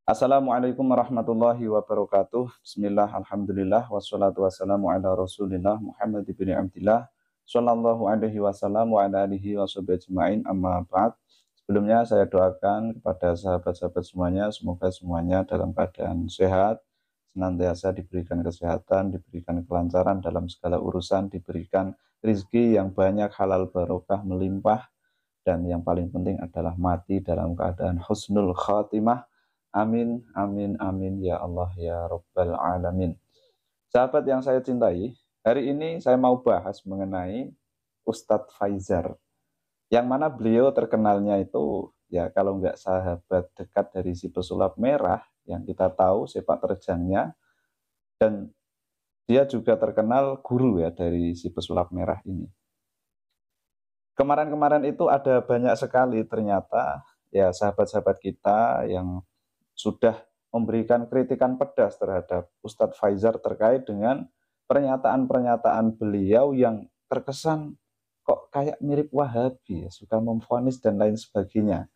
Assalamualaikum warahmatullahi wabarakatuh. Bismillah, alhamdulillah, wassalatu wassalamu ala rasulillah Muhammad ibn Abdillah sallallahu alaihi wasallam wa ala alihi wa sahbihi ajma'in, amma ba'd. Sebelumnya saya doakan kepada sahabat-sahabat semuanya, semoga semuanya dalam keadaan sehat, senantiasa diberikan kesehatan, diberikan kelancaran dalam segala urusan, diberikan rizki yang banyak, halal barokah, melimpah, dan yang paling penting adalah mati dalam keadaan husnul khatimah. Amin, amin, amin, ya Allah, ya Rabbal Alamin. Sahabat yang saya cintai, hari ini saya mau bahas mengenai Ustadz Faizar. Yang mana beliau terkenalnya itu, ya kalau nggak sahabat dekat dari si pesulap merah, yang kita tahu sepak terjangnya, dan dia juga terkenal guru ya dari si pesulap merah ini. Kemarin-kemarin itu ada banyak sekali ternyata ya sahabat-sahabat kita yang sudah memberikan kritikan pedas terhadap Ustadz Faizar terkait dengan pernyataan-pernyataan beliau yang terkesan kok kayak mirip Wahabi, ya, suka memvonis dan lain sebagainya.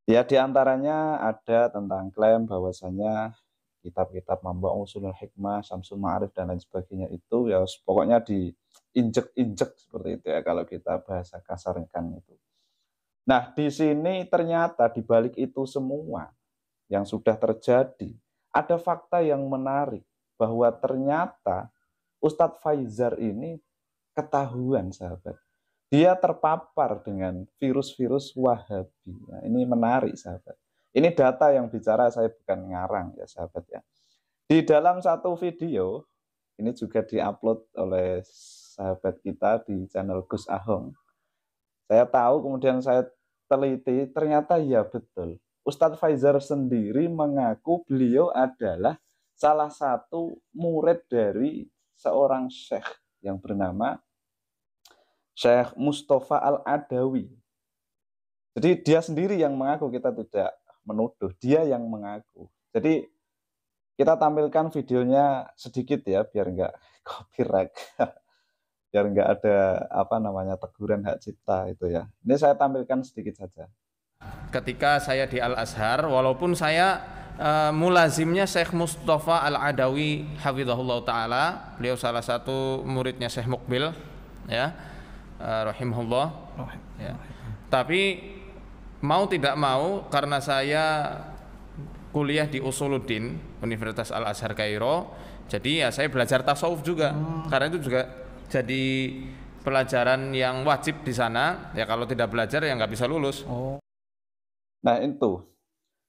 Ya diantaranya ada tentang klaim bahwasanya kitab-kitab Mamba Usulul Hikmah, Syamsul Ma'arif dan lain sebagainya itu ya pokoknya diinjek-injek seperti itu ya kalau kita bahasa kasarkan itu. Nah, di sini ternyata di balik itu semua yang sudah terjadi, ada fakta yang menarik bahwa ternyata Ustadz Faizar ini ketahuan sahabat. Dia terpapar dengan virus-virus Wahabi. Nah, ini menarik sahabat. Ini data yang bicara, saya bukan ngarang ya sahabat ya. Di dalam satu video, ini juga diupload oleh sahabat kita di channel Gus Ahong. Saya tahu kemudian saya teliti, ternyata ya betul. Ustadz Faizar sendiri mengaku beliau adalah salah satu murid dari seorang syekh yang bernama Syekh Mustafa Al-Adawi. Jadi dia sendiri yang mengaku, kita tidak menuduh, dia yang mengaku. Jadi kita tampilkan videonya sedikit ya, biar nggak copyright, biar nggak ada apa namanya teguran hak cipta itu ya. Ini saya tampilkan sedikit saja. Ketika saya di Al Azhar, walaupun saya mulazimnya Syekh Mustafa Al Adawi hafizahullah taala, beliau salah satu muridnya Syekh Mukbil, ya, rahimahullah, ya. Tapi mau tidak mau, karena saya kuliah di Usuluddin Universitas Al Azhar Kairo, jadi ya saya belajar tasawuf juga, karena itu juga jadi pelajaran yang wajib di sana. Ya kalau tidak belajar ya nggak bisa lulus. Nah itu,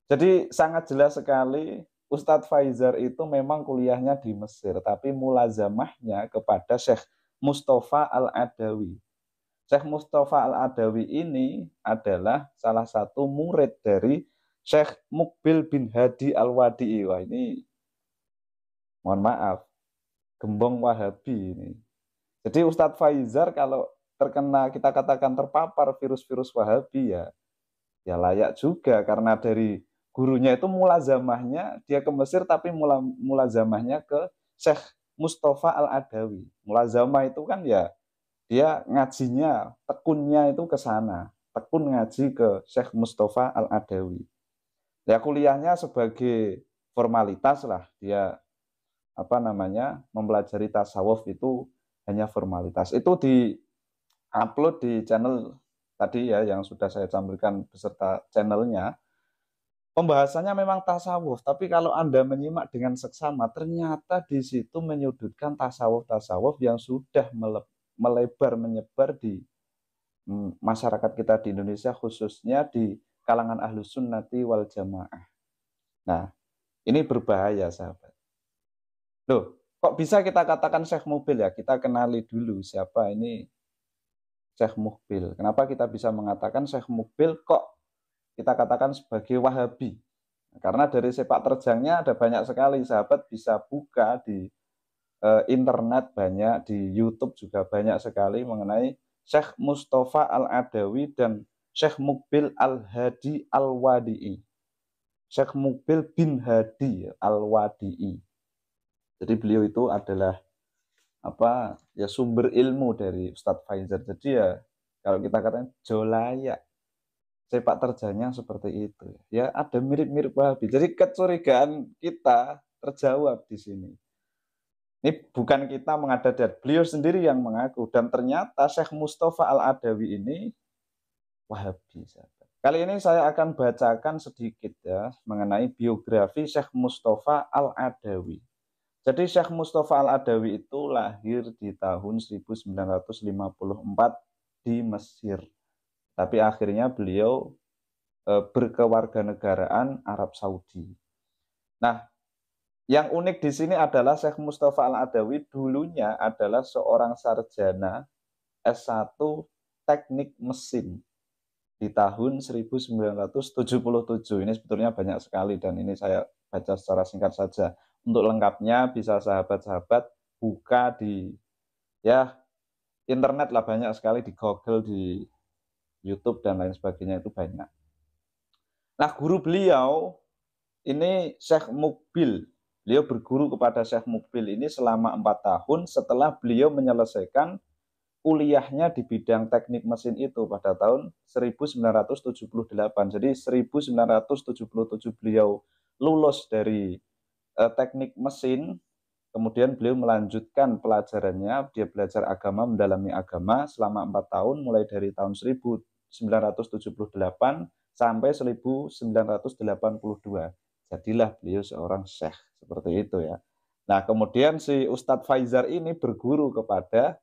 jadi sangat jelas sekali Ustadz Faizar itu memang kuliahnya di Mesir, tapi mulazamahnya kepada Syekh Mustafa Al-Adawi. Syekh Mustafa Al-Adawi ini adalah salah satu murid dari Syekh Mukbil bin Hadi Al-Wadi'i. Wah ini mohon maaf, gembong Wahabi ini. Jadi Ustadz Faizar kalau terkena, kita katakan terpapar virus-virus Wahabi ya layak juga, karena dari gurunya itu mulazamahnya dia ke Mesir, tapi mulazamahnya ke Syekh Mustafa Al-Adawi. Mulazamah itu kan ya dia ngajinya, tekunnya itu ke sana, tekun ngaji ke Syekh Mustafa Al-Adawi. Ya kuliahnya sebagai formalitas lah, dia apa namanya mempelajari tasawuf itu hanya formalitas. Itu di upload di channel tadi ya yang sudah saya tampilkan beserta channelnya. Pembahasannya memang tasawuf, tapi kalau Anda menyimak dengan seksama, ternyata di situ menyudutkan tasawuf-tasawuf yang sudah melebar, menyebar di masyarakat kita di Indonesia, khususnya di kalangan ahlus sunnati wal jamaah. Nah, ini berbahaya, sahabat. Loh, kok bisa kita katakan Syekh Mubil ya? Kita kenali dulu siapa ini Syekh Mubil. Kenapa kita bisa mengatakan Syekh Mubil kok kita katakan sebagai Wahabi? Karena dari sepak terjangnya ada banyak sekali, sahabat bisa buka di internet, banyak di YouTube juga banyak sekali mengenai Syekh Mustafa Al-Adawi dan Syekh Mukbil Al-Hadi Al-Wadi'i. Syekh Mukbil bin Hadi Al-Wadi'i. Jadi beliau itu adalah apa ya sumber ilmu dari Ustadz Faizar. Jadi ya kalau kita katakan jolaya. sepak terjangnya seperti itu. Ya ada mirip-mirip Wahabi. Jadi kecurigaan kita terjawab di sini. Ini bukan kita mengadat, beliau sendiri yang mengaku. Dan ternyata Syekh Mustafa Al-Adawi ini Wahabi. Kali ini saya akan bacakan sedikit ya mengenai biografi Syekh Mustafa Al-Adawi. Jadi Syekh Mustafa Al-Adawi itu lahir di tahun 1954 di Mesir. Tapi akhirnya beliau berkewarganegaraan Arab Saudi. Nah, yang unik di sini adalah Syekh Mustafa Al-Adawi dulunya adalah seorang sarjana S1 Teknik Mesin di tahun 1977. Ini sebetulnya banyak sekali dan ini saya baca secara singkat saja. Untuk lengkapnya bisa sahabat-sahabat buka di ya internet lah, banyak sekali di Google, di YouTube dan lain sebagainya, itu banyak. Nah, guru beliau ini Syekh Mukbil. Beliau berguru kepada Syekh Mukbil ini selama 4 tahun setelah beliau menyelesaikan kuliahnya di bidang teknik mesin itu pada tahun 1978. Jadi 1977 beliau lulus dari teknik mesin, kemudian beliau melanjutkan pelajarannya, dia belajar agama, mendalami agama selama 4 tahun, mulai dari tahun 1978 sampai 1982. Jadilah beliau seorang syekh, seperti itu ya. Nah, kemudian si Ustadz Faizar ini berguru kepada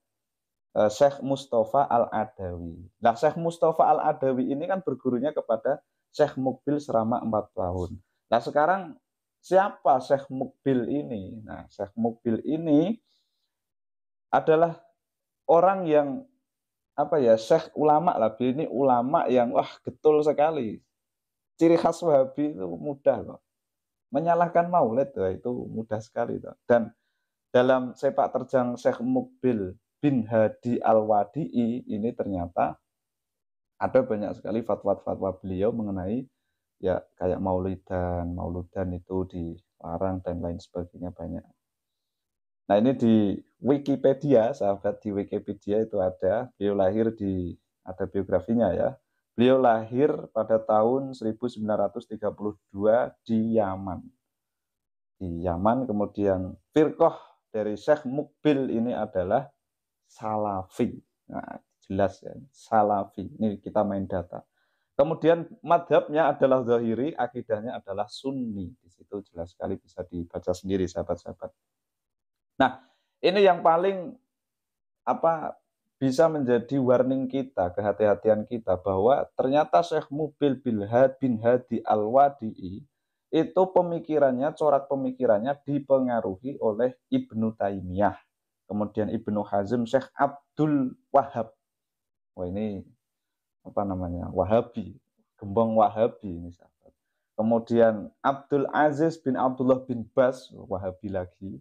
Syekh Mustafa Al-Adawi. Nah, Syekh Mustafa Al-Adawi ini kan bergurunya kepada Syekh Mukbil selama 4 tahun. Nah, sekarang siapa Syekh Mukbil ini? Nah, Syekh Mukbil ini adalah orang yang Syekh ulama lah. Ini ulama yang getol sekali. Ciri khas Wahabi itu mudah kok. Menyalahkan Maulid itu mudah sekali toh. Dan dalam sepak terjang Syekh Mukbil bin Hadi Al-Wadi'i ini ternyata ada banyak sekali fatwa-fatwa beliau mengenai ya kayak mauludan itu dilarang dan lain sebagainya, banyak. Nah, ini di Wikipedia, sahabat, di Wikipedia itu ada ada biografinya ya. Beliau lahir pada tahun 1932 di Yaman. Di Yaman, kemudian firqah dari Syekh Mukbil ini adalah Salafi. Nah, jelas ya, Salafi. Ini kita main data. Kemudian madhabnya adalah Zahiri, akidahnya adalah Sunni. Di situ jelas sekali, bisa dibaca sendiri sahabat-sahabat. Nah, ini yang paling bisa menjadi warning kita, kehati-hatian kita, bahwa ternyata Syekh Mukbil bin Hadi Al-Wadi'i itu pemikirannya, corak pemikirannya dipengaruhi oleh Ibnu Taimiyah, kemudian Ibnu Hazm, Syekh Abdul Wahab. Wah, ini Wahabi, gembong Wahabi ini sahabat. Kemudian Abdul Aziz bin Abdullah bin Bas, Wahabi lagi.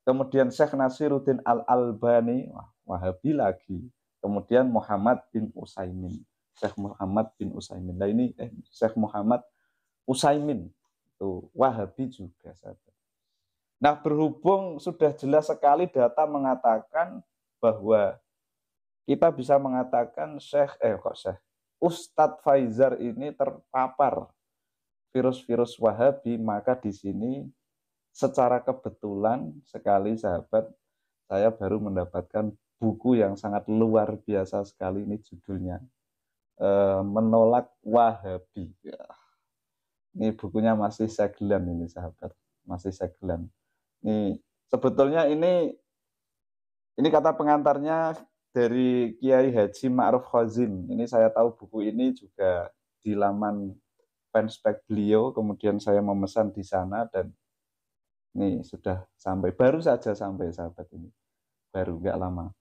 Kemudian Syekh Nasiruddin Al-Albani, Wahabi lagi. Kemudian Muhammad bin Utsaimin, Syekh Muhammad bin Utsaimin. Nah, ini Syekh Muhammad Utsaimin itu Wahabi juga, sahabat. Nah, berhubung sudah jelas sekali data mengatakan bahwa kita bisa mengatakan Ustadz Faizar ini terpapar virus-virus Wahabi, maka di sini secara kebetulan sekali, sahabat, saya baru mendapatkan buku yang sangat luar biasa sekali. Ini judulnya Menolak Wahabi. Ya. Ini bukunya masih segelan ini, sahabat, masih segelan. Ini sebetulnya ini kata pengantarnya dari Kiai Haji Ma'ruf Khazin. Ini saya tahu buku ini juga di laman fanspage beliau, kemudian saya memesan di sana dan ini sudah sampai, baru saja sampai, sahabat, ini baru nggak lama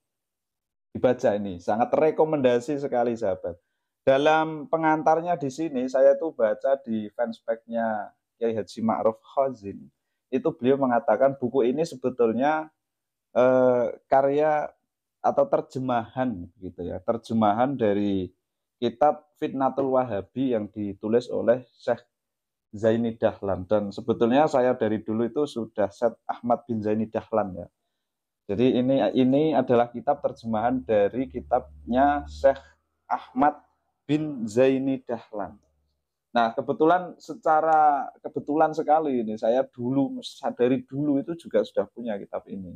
dibaca. Ini sangat rekomendasi sekali, sahabat. Dalam pengantarnya di sini saya tuh baca di fanspage-nya Kiai Haji Ma'ruf Khazin, itu beliau mengatakan buku ini sebetulnya karya atau terjemahan gitu ya, terjemahan dari kitab Fitnatul Wahabi yang ditulis oleh Syekh Zaini Dahlan. Dan sebetulnya saya dari dulu itu sudah set Ahmad bin Zaini Dahlan ya. Jadi ini adalah kitab terjemahan dari kitabnya Syekh Ahmad bin Zaini Dahlan. Nah, secara kebetulan sekali ini saya dari dulu itu juga sudah punya kitab ini.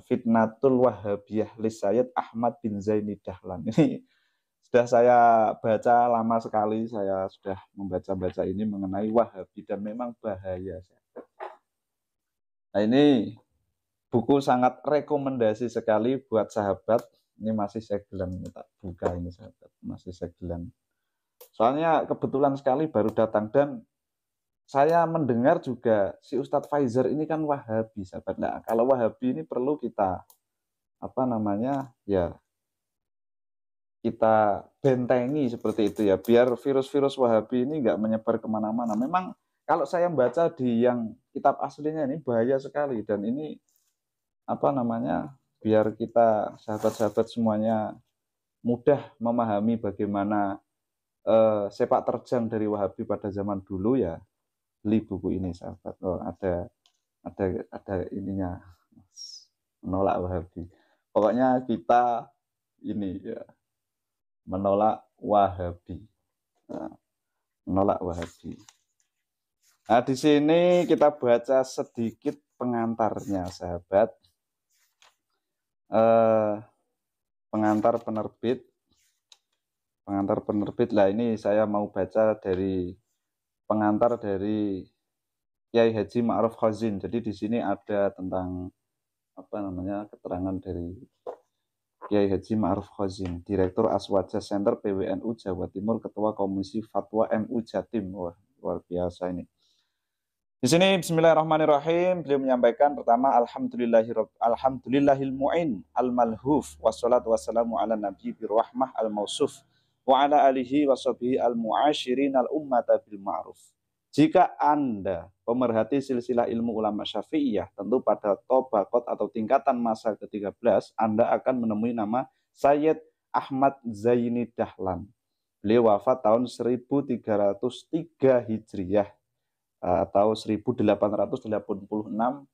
Fitnatul Wahhabiyah li Sayyid Ahmad bin Zaini Dahlan. Ini sudah saya baca lama sekali, saya sudah membaca-baca ini mengenai Wahabi dan memang bahaya. Nah, ini buku sangat rekomendasi sekali buat sahabat. Ini masih segelan, tak buka ini sahabat, masih segelan. Soalnya kebetulan sekali baru datang dan saya mendengar juga si Ustadz Faizar ini kan Wahabi, sahabat. Nah, kalau Wahabi ini perlu kita ya kita bentengi seperti itu ya, biar virus-virus Wahabi ini nggak menyebar kemana-mana. Memang kalau saya baca di yang kitab aslinya ini bahaya sekali dan ini biar kita sahabat-sahabat semuanya mudah memahami bagaimana sepak terjang dari Wahabi pada zaman dulu ya, beli buku ini sahabat. Oh, ada ininya, menolak Wahabi. Pokoknya kita ini ya menolak Wahabi. Nah, menolak Wahabi. Nah, di sini kita baca sedikit pengantarnya sahabat. Pengantar penerbit lah, ini saya mau baca dari pengantar dari Kiai Haji Ma'ruf Khazin. Jadi di sini ada tentang keterangan dari Kiai Haji Ma'ruf Khazin, Direktur Aswaja Center PWNU Jawa Timur, Ketua Komisi Fatwa MU Jatim. Wah, luar biasa ini. Di sini bismillahirrahmanirrahim, beliau menyampaikan pertama alhamdulillahil mu'in al-malhuf wassalatu wassalamu ala nabi birrahmah al-mausuf wa ala alihi wa sahbihi al-mu'asyirin al-ummata bil ma'ruf. Jika Anda pemerhati silsilah ilmu ulama Syafi'iyah, tentu pada tobaqat atau tingkatan masa ke-13 Anda akan menemui nama Sayyid Ahmad Zaini Dahlan. Beliau wafat tahun 1303 Hijriyah atau 1886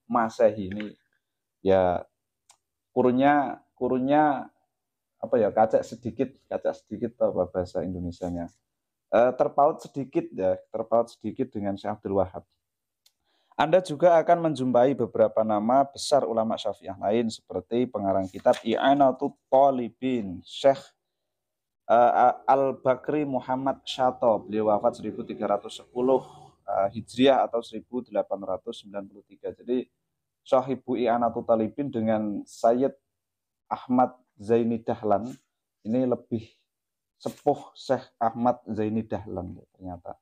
Masehi. Ini ya kurunnya kacak sedikit apa bahasa Indonesianya, terpaut sedikit dengan Syekh Abdul Wahab. Anda juga akan menjumpai beberapa nama besar ulama Syafi'iyah lain seperti pengarang kitab I'anatul Talibin Syekh Al-Bakri Muhammad Syato. Beliau wafat 1310 Hijriah atau 1893. Jadi Sahibu I'anatul Talibin dengan Sayyid Ahmad Zaini Dahlan ini lebih sepuh Syekh Ahmad Zaini Dahlan ternyata.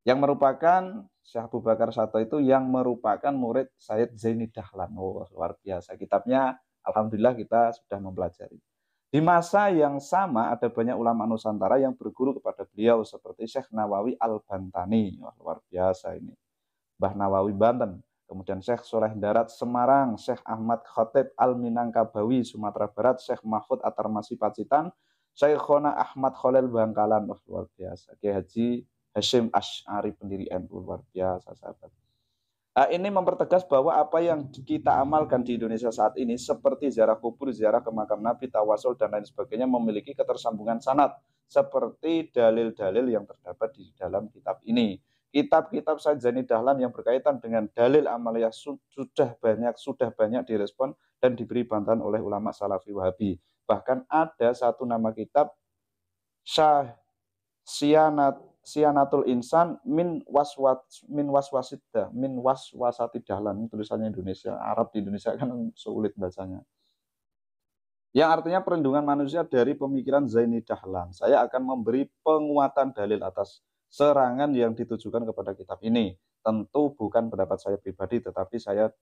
Yang merupakan Syekh Abu Bakar Syato itu yang merupakan murid Sayyid Zaini Dahlan. Oh, luar biasa. Kitabnya alhamdulillah kita sudah mempelajari. Di masa yang sama ada banyak ulama Nusantara yang berguru kepada beliau seperti Syekh Nawawi Al-Bantani. Wah, luar biasa ini. Mbah Nawawi Banten. Kemudian Syekh Soleh Darat Semarang, Syekh Ahmad Khotib Al-Minangkabawi Sumatera Barat, Syekh Mahfud Atarmasi Pacitan, Syekhona Ahmad Khalil Bangkalan. Wah, luar biasa. Kiai Haji Hashim Asy'ari pendiri NU, luar biasa sahabat. Ini mempertegas bahwa apa yang kita amalkan di Indonesia saat ini seperti ziarah kubur, ziarah ke makam Nabi, tawasul dan lain sebagainya memiliki ketersambungan sanad seperti dalil-dalil yang terdapat di dalam kitab ini. Kitab-kitab Sayyid Zaini Dahlan yang berkaitan dengan dalil amaliyah sudah banyak direspon dan diberi bantahan oleh ulama Salafi Wahabi. Bahkan ada satu nama kitab Sianatul Insan min waswasati dahlan, tulisannya Indonesia, Arab di Indonesia kan sulit bacanya. Yang artinya perlindungan manusia dari pemikiran Zaini Dahlan. Saya akan memberi penguatan dalil atas serangan yang ditujukan kepada kitab ini. Tentu bukan pendapat saya pribadi, tetapi saya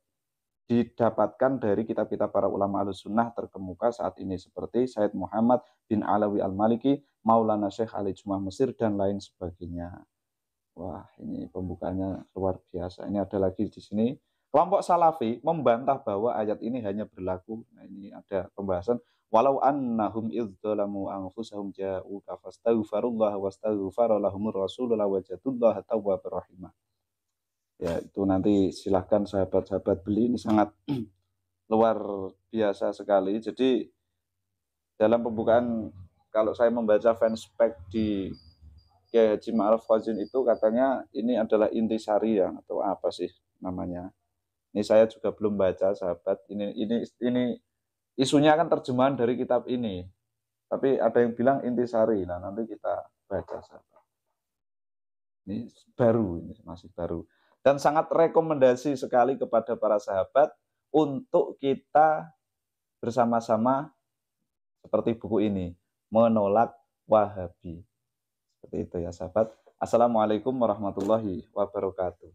didapatkan dari kitab-kitab para ulama Ahlussunnah terkemuka saat ini seperti Sayyid Muhammad bin Alawi Al-Maliki, Maulana Syekh Ali Jumah Mesir dan lain sebagainya. Wah, ini pembukanya luar biasa. Ini ada lagi di sini. Kelompok Salafi membantah bahwa ayat ini hanya berlaku. Nah, ini ada pembahasan walau annahum idzalamu anfusahum ja'uka fastaghfirullaha wastaghfara lahumur rasulullah wajadullaha tawwabur rahimah. Ya, itu nanti silahkan sahabat-sahabat beli, ini sangat luar biasa sekali. Jadi dalam pembukaan kalau saya membaca fanspage di Kiai Haji Ma'ruf Qasim itu katanya ini adalah intisari ya atau apa sih namanya. Ini saya juga belum baca sahabat. Ini isunya kan terjemahan dari kitab ini. Tapi ada yang bilang intisari. Nah, nanti kita baca sahabat. Ini baru, ini masih baru. Dan sangat rekomendasi sekali kepada para sahabat untuk kita bersama-sama seperti buku ini, menolak Wahabi. Seperti itu ya sahabat. Assalamualaikum warahmatullahi wabarakatuh.